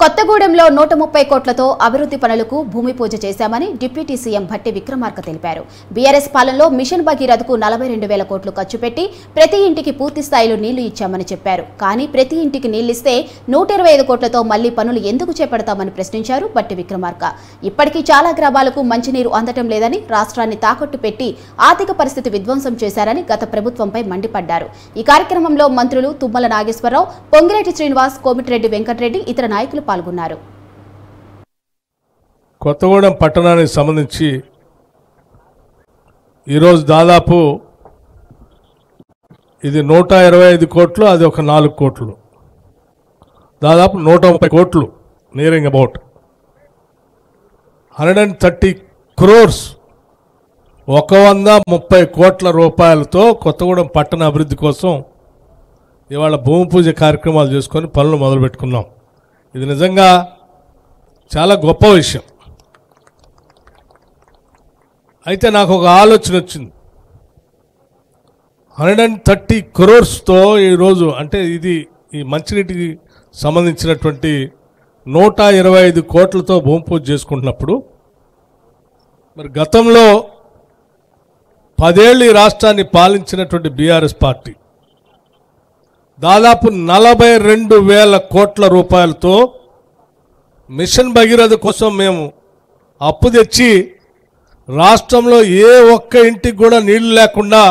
కొత్తగూడెంలో 130 కోట్లతో అభివృద్ధి పనులకు భూమి పూజ చేశామని డిప్యూటీ సీఎం భట్టి విక్రమార్క తెలిపారు. బీఆర్ఎస్ పాలనలో మిషన్ భగీరథకు 42,000 కోట్లు ఖర్చు పెట్టి ప్రతి ఇంటికి పూర్తి స్థాయిలో నీళ్లు ఇచ్చామని చెప్పారు. కానీ ప్రతి ఇంటికి నీళ్లిస్తే 125 కోట్లతో మళ్లీ పనులు ఎందుకు చేపడతామని ప్రశ్నించారు భట్టి విక్రమార్క. ఇప్పటికీ చాలా గ్రామాలకు మంచినీరు అందటం లేదని, రాష్ట్రాన్ని తాకట్టు పెట్టి ఆర్థిక పరిస్థితి విధ్వంసం చేశారని గత ప్రభుత్వంపై మండిపడ్డారు. ఈ కార్యక్రమంలో మంత్రులు తుమ్మల నాగేశ్వరరావు, పొంగిరెడ్డి శ్రీనివాస్, కోమిటిరెడ్డి వెంకటరెడ్డి ఇతర నాయకులు పాల్గొన్నారు. కొత్తగూడెం పట్టణానికి సంబంధించి ఈరోజు దాదాపు ఇది 125 కోట్లు, అది ఒక 4 కోట్లు, దాదాపు 130 కోట్లు, నియరింగ్ అబౌట్ 130 crores, 130 కోట్ల రూపాయలతో కొత్తగూడెం పట్టణ అభివృద్ధి కోసం ఇవాళ భూమి పూజ కార్యక్రమాలు చేసుకొని పనులు మొదలుపెట్టుకున్నాం. ఇది నిజంగా చాలా గొప్ప విషయం. అయితే నాకు ఒక ఆలోచన వచ్చింది. 130 crores-తో ఈరోజు అంటే ఇది ఈ మంచినీటికి సంబంధించినటువంటి 125 కోట్లతో భూమి పూజ చేసుకుంటున్నప్పుడు మరి గతంలో 10 ఏళ్ళు ఈ రాష్ట్రాన్ని పాలించినటువంటి బీఆర్ఎస్ పార్టీ దాదాపు 42,000 కోట్ల రూపాయలతో మిషన్ భగీరథ కోసం మేము అప్పు తెచ్చి రాష్ట్రంలో ఏ ఒక్క ఇంటికి కూడా నీళ్లు లేకుండా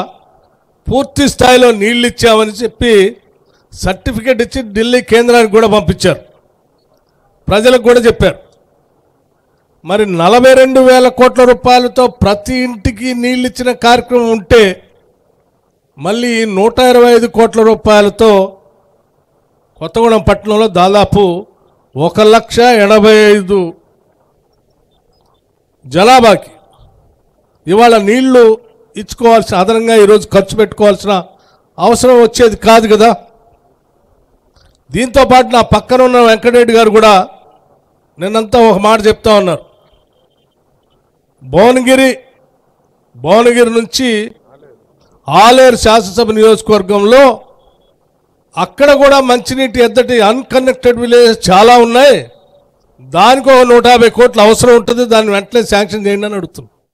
పూర్తి స్థాయిలో నీళ్లు ఇచ్చామని చెప్పి సర్టిఫికేట్ ఇచ్చి ఢిల్లీ కేంద్రానికి కూడా పంపించారు, ప్రజలకు కూడా చెప్పారు. మరి 42,000 కోట్ల రూపాయలతో ప్రతి ఇంటికి నీళ్ళు ఇచ్చిన కార్యక్రమం ఉంటే మళ్ళీ 125 కోట్ల రూపాయలతో కొత్తగూడెం పట్టణంలో దాదాపు 1,85,000 జనాభాకి ఇవాళ నీళ్లు ఇచ్చుకోవాల్సిన, అదనంగా ఈరోజు ఖర్చు పెట్టుకోవాల్సిన అవసరం వచ్చేది కాదు కదా. దీంతోపాటు నా పక్కన ఉన్న వెంకటరెడ్డి గారు కూడా నిన్నంతా ఒక మాట చెప్తా ఉన్నారు. భువనగిరి నుంచి ఆలేరు శాసనసభ నియోజకవర్గంలో అక్కడ కూడా మంచినీటి ఎద్దటి అన్కనెక్టెడ్ విలేజెస్ చాలా ఉన్నాయి, దానికి ఒక 150 కోట్లు అవసరం ఉంటుంది, దాన్ని వెంటనే శాంక్షన్ చేయండి అని అడుగుతుంది.